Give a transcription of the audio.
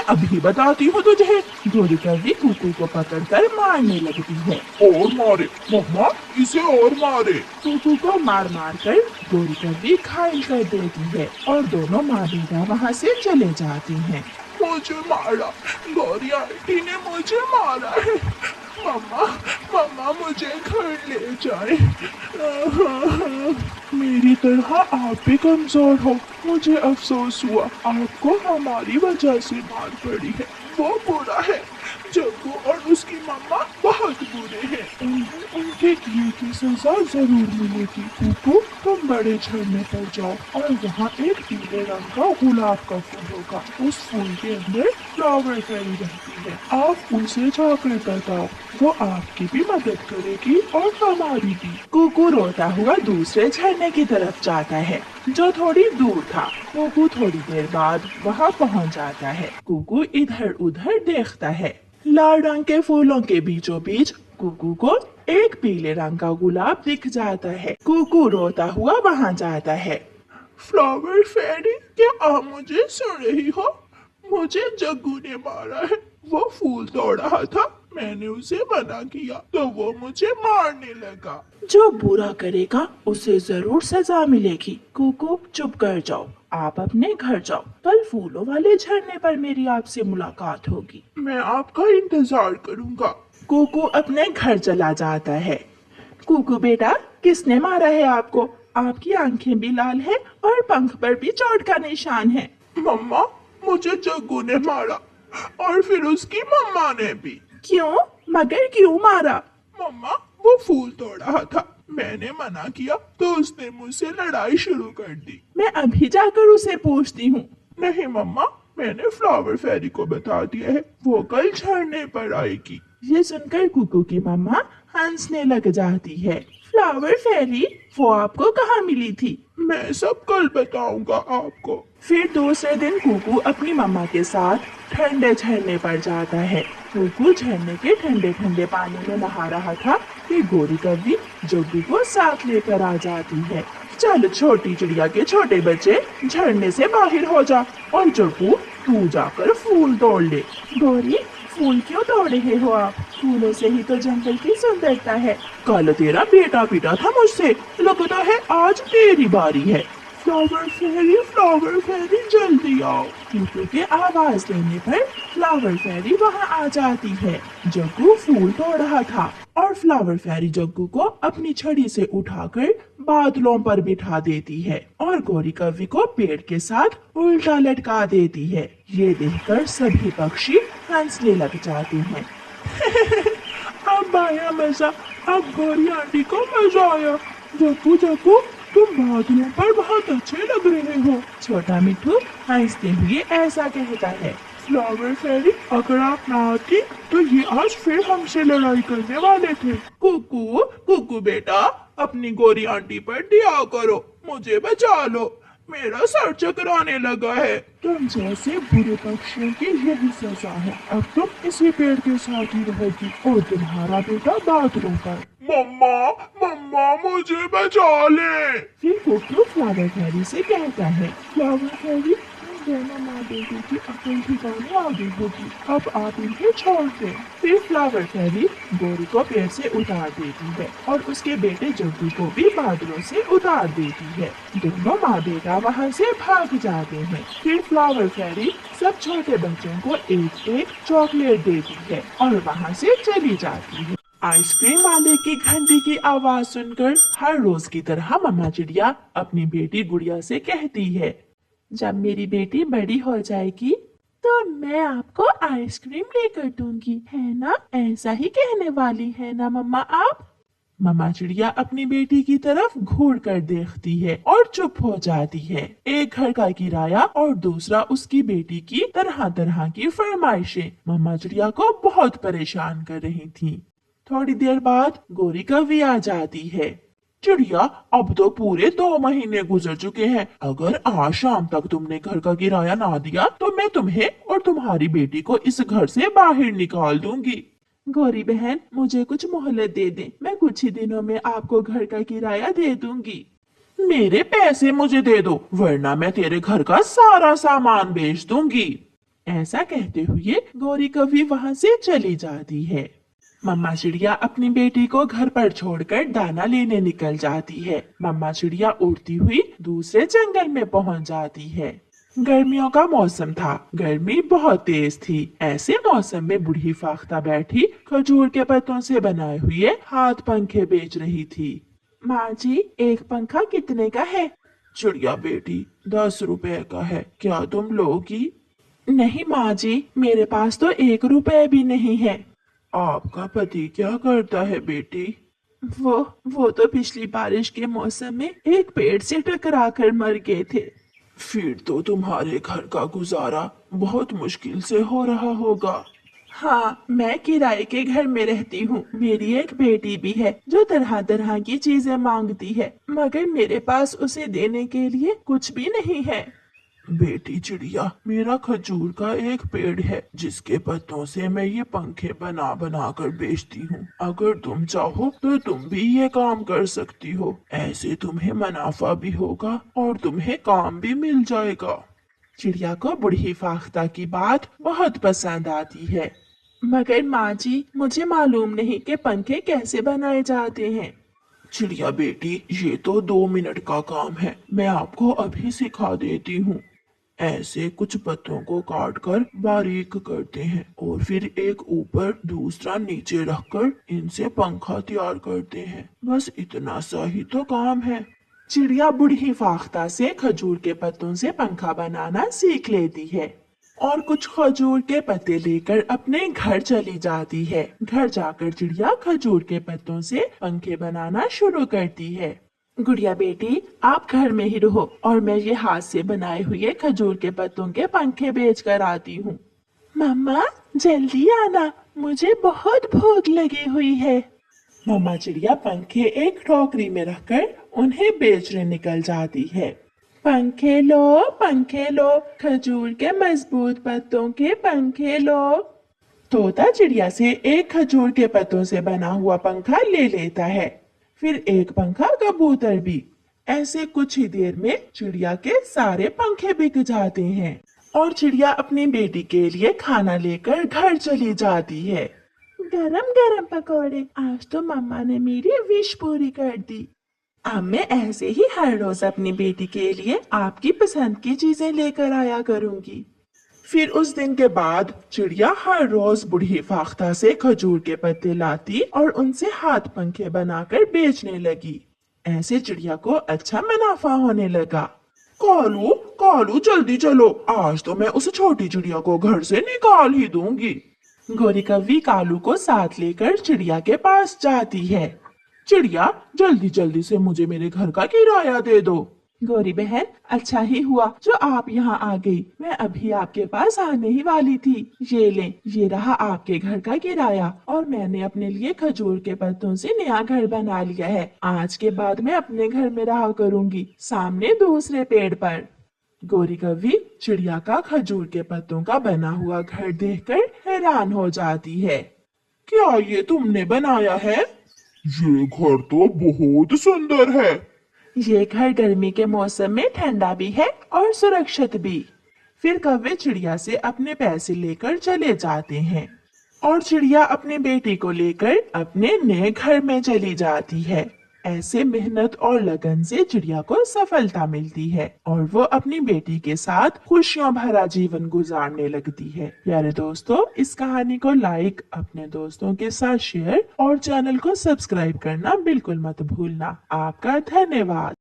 अभी बताती हूँ तुझे। गोरी कौवी कुकू को पकड़कर मारने लगती है। और मारे मम्मा, इसे और मारे। कुकू को मार मार कर गोरी कौवी घायल कर देती है और दोनों माँ बेटा वहाँ से चले जाती हैं। मुझे मारा, गौरी आंटी ने मुझे मारा है। मम्मा, मम्मा मुझे घर ले जाए। मेरी तरह आप भी कमजोर हो। मुझे अफसोस हुआ, आपको हमारी वजह से मार पड़ी है। वो बुरा है, जग्गू और उसकी मम्मा बहुत बुरे हैं। उन्हें उनके किए की सजा जरूर मिलेगी। कुकू, तुम बड़े झरने पर जाओ और वहाँ एक पीले रंग का गुलाब का फूल होगा। उस फूल के अंदर फ्लावर फेरी रहती है। आप उसे जाकर बताओ, वो आपकी भी मदद करेगी और हमारी भी। कुकू रोता हुआ दूसरे झरने की तरफ जाता है जो थोड़ी दूर था। कुकू थोड़ी देर बाद वहाँ पहुँच जाता है। कुकू इधर उधर देखता है। लाल रंग के फूलों के बीचों बीच कुकू को एक पीले रंग का गुलाब दिख जाता है। कुकू रोता हुआ वहाँ जाता है। फ्लावर फेरी, क्या आप मुझे सुन रही हो? मुझे जग्गू ने मारा है। वो फूल तोड़ रहा था, मैंने उसे मना किया तो वो मुझे मारने लगा। जो बुरा करेगा उसे जरूर सजा मिलेगी। कुकू, चुप कर जाओ, आप अपने घर जाओ। कल फूलों वाले झरने पर मेरी आपसे मुलाकात होगी। मैं आपका इंतजार करूंगा। कुकू अपने घर चला जाता है। कुकू बेटा, किसने मारा है आपको? आपकी आंखें भी लाल है और पंख पर भी चोट का निशान है। मम्मा, मुझे जग्गू ने मारा और फिर उसकी मम्मा ने भी। क्यों? मगर क्यों मारा? मम्मा, वो फूल तोड़ रहा था, मैंने मना किया तो उसने मुझसे लड़ाई शुरू कर दी। मैं अभी जाकर उसे पूछती हूँ। नहीं मम्मा, मैंने फ्लावर फेरी को बता दिया है, वो कल झरने पर आएगी। ये सुनकर कुकू की मम्मा हंसने लग जाती है। फ्लावर फेरी, वो आपको कहाँ मिली थी? मैं सब कल बताऊंगा आपको। फिर दूसरे दिन कुकू अपनी मम्मा के साथ ठंडे झरने पर जाता है। कुकू झरने के ठंडे ठंडे पानी में नहा रहा था कि गोरी कौवी जग्गू को साथ लेकर आ जाती है। चल छोटी चिड़िया के छोटे बच्चे, झरने से बाहर हो जा और जग्गू तू जाकर फूल तोड़ ले। गोरी, फूल क्यों तोड़ रहे हो आप? फूलों से ही तो जंगल की सुंदरता है। कल तेरा बेटा पीटा था मुझसे, लगता है आज तेरी बारी है। फ्लावर फेरी जल्दी आओ। कुकू के आवाज देने पर फ्लावर फेरी वहाँ आ जाती है। जग्गू फूल तोड़ रहा था और फ्लावर फेरी जग्गू को अपनी छड़ी से उठाकर बादलों पर बिठा देती है और गोरी कौवी को पेड़ के साथ उल्टा लटका देती है। ये देखकर सभी पक्षी हंसने लग जाते हैं। अब आया मजा, अब गोरी आंटी को मजा आया। जग्गू जग्गू, तुम बादलों पर बहुत अच्छे लग रहे हो। छोटा मिट्ठू हंसते हुए ऐसा कहता है। फ्लावर फेरी, अगर आप ना आती तो ये आज फिर हमसे लड़ाई करने वाले थे। कुकू, कुकू बेटा, अपनी गोरी आंटी पर दया करो, मुझे बचा लो, मेरा सर चकराने लगा है। तुम जैसे बुरे पक्षियों की यही सजा है। अब तुम इसी पेड़ के साथ ही रहोगी और तुम्हारा बेटा बादलों पर। मम्मा, मम्मा मुझे बचा ले। फिर कुकू फ्लावर फेरी से कहता है। फ्लावर फेरी, दोनों माँ बेटी की अकल ठिकाने आ गई होगी, अब आप इन्हें छोड़ दें। फिर फ्लावर फेरी गोरी को पेड़ से उतार देती है और उसके बेटे जग्गू को भी बादलों से उतार देती है। दोनों माँ बेटा वहाँ से भाग जाते हैं। फिर फ्लावर फेरी सब छोटे बच्चों को एक एक चॉकलेट देती है और वहाँ से चली जाती है। आइसक्रीम वाले की घंटी की आवाज सुनकर हर रोज की तरह मम्मा चिड़िया अपनी बेटी गुड़िया से कहती है, जब मेरी बेटी बड़ी हो जाएगी तो मैं आपको आइसक्रीम लेकर दूंगी, है ना? ऐसा ही कहने वाली है ना मम्मा आप? मम्मा चिड़िया अपनी बेटी की तरफ घूर कर देखती है और चुप हो जाती है। एक घर का किराया और दूसरा उसकी बेटी की तरह तरह की फरमाइशें मम्मा चिड़िया को बहुत परेशान कर रही थी। थोड़ी देर बाद गोरी कौवी आ जाती है। चिड़िया, अब तो पूरे 2 महीने गुजर चुके हैं, अगर आज शाम तक तुमने घर का किराया ना दिया तो मैं तुम्हें और तुम्हारी बेटी को इस घर से बाहर निकाल दूंगी। गोरी बहन, मुझे कुछ मोहलत दे दे, मैं कुछ ही दिनों में आपको घर का किराया दे दूंगी। मेरे पैसे मुझे दे दो, वरना मैं तेरे घर का सारा सामान बेच दूंगी। ऐसा कहते हुए गौरी कौवी वहाँ से चली जाती है। मम्मा चिड़िया अपनी बेटी को घर पर छोड़कर दाना लेने निकल जाती है। मम्मा चिड़िया उड़ती हुई दूसरे जंगल में पहुँच जाती है। गर्मियों का मौसम था, गर्मी बहुत तेज थी। ऐसे मौसम में बूढ़ी फाख्ता बैठी खजूर के पत्तों से बनाए हुए हाथ पंखे बेच रही थी। माँ जी, एक पंखा कितने का है? चिड़िया बेटी, 10 रुपए का है, क्या तुम लोगी? नहीं माँ जी, मेरे पास तो 1 रुपए भी नहीं है। आपका पति क्या करता है बेटी? वो तो पिछली बारिश के मौसम में एक पेड़ से टकरा कर मर गए थे। फिर तो तुम्हारे घर का गुजारा बहुत मुश्किल से हो रहा होगा। हाँ, मैं किराए के घर में रहती हूँ। मेरी एक बेटी भी है जो तरह तरह की चीजें मांगती है, मगर मेरे पास उसे देने के लिए कुछ भी नहीं है। बेटी चिड़िया, मेरा खजूर का एक पेड़ है जिसके पत्तों से मैं ये पंखे बना बना कर बेचती हूँ। अगर तुम चाहो तो तुम भी ये काम कर सकती हो। ऐसे तुम्हें मुनाफा भी होगा और तुम्हें काम भी मिल जाएगा। चिड़िया को बूढ़ी फाख्ता की बात बहुत पसंद आती है। मगर माँ जी, मुझे मालूम नहीं कि पंखे कैसे बनाए जाते हैं। चिड़िया बेटी, ये तो 2 मिनट का काम है, मैं आपको अभी सिखा देती हूँ। ऐसे कुछ पत्तों को काट कर बारीक करते हैं और फिर एक ऊपर दूसरा नीचे रखकर इनसे पंखा तैयार करते हैं। बस इतना सा ही तो काम है। चिड़िया बूढ़ी फाख्ता से खजूर के पत्तों से पंखा बनाना सीख लेती है और कुछ खजूर के पत्ते लेकर अपने घर चली जाती है। घर जाकर चिड़िया खजूर के पत्तों से पंखे बनाना शुरू करती है। गुड़िया बेटी, आप घर में ही रहो और मैं ये हाथ से बनाए हुए खजूर के पत्तों के पंखे बेच कर आती हूँ। मम्मा, जल्दी आना, मुझे बहुत भूख लगी हुई है। मम्मा चिड़िया पंखे एक टोकरी में रखकर उन्हें बेचने निकल जाती है। पंखे लो, खजूर के मजबूत पत्तों के पंखे लो। तोता चिड़िया से एक खजूर के पत्तों से बना हुआ पंखा ले लेता है, फिर एक पंखा कबूतर भी। ऐसे कुछ ही देर में चिड़िया के सारे पंखे बिक जाते हैं और चिड़िया अपनी बेटी के लिए खाना लेकर घर चली जाती है। गरम गरम पकौड़े, आज तो मम्मा ने मेरी विश पूरी कर दी। अब मैं ऐसे ही हर रोज अपनी बेटी के लिए आपकी पसंद की चीजें लेकर आया करूंगी। फिर उस दिन के बाद चिड़िया हर रोज बूढ़ी फाख्ता से खजूर के पत्ते लाती और उनसे हाथ पंखे बनाकर बेचने लगी। ऐसे चिड़िया को अच्छा मुनाफा होने लगा। कालू कालू, जल्दी चलो, आज तो मैं उस छोटी चिड़िया को घर से निकाल ही दूंगी। गौरी कौवी कालू को साथ लेकर चिड़िया के पास जाती है। चिड़िया, जल्दी जल्दी से मुझे मेरे घर का किराया दे दो। गौरी बहन, अच्छा ही हुआ जो आप यहाँ आ गई, मैं अभी आपके पास आने ही वाली थी। ये लें, ये रहा आपके घर का किराया और मैंने अपने लिए खजूर के पत्तों से नया घर बना लिया है। आज के बाद मैं अपने घर में रहा करूँगी, सामने दूसरे पेड़ पर। गौरी कौवी चिड़िया का खजूर के पत्तों का बना हुआ घर देखकर हैरान हो जाती है। क्या ये तुमने बनाया है? ये घर तो बहुत सुंदर है। ये घर गर्मी के मौसम में ठंडा भी है और सुरक्षित भी। फिर कौवे चिड़िया से अपने पैसे लेकर चले जाते हैं और चिड़िया अपनी बेटी को लेकर अपने नए घर में चली जाती है। ऐसे मेहनत और लगन से चिड़िया को सफलता मिलती है और वो अपनी बेटी के साथ खुशियों भरा जीवन गुजारने लगती है। प्यारे दोस्तों, इस कहानी को लाइक, अपने दोस्तों के साथ शेयर और चैनल को सब्सक्राइब करना बिल्कुल मत भूलना। आपका धन्यवाद।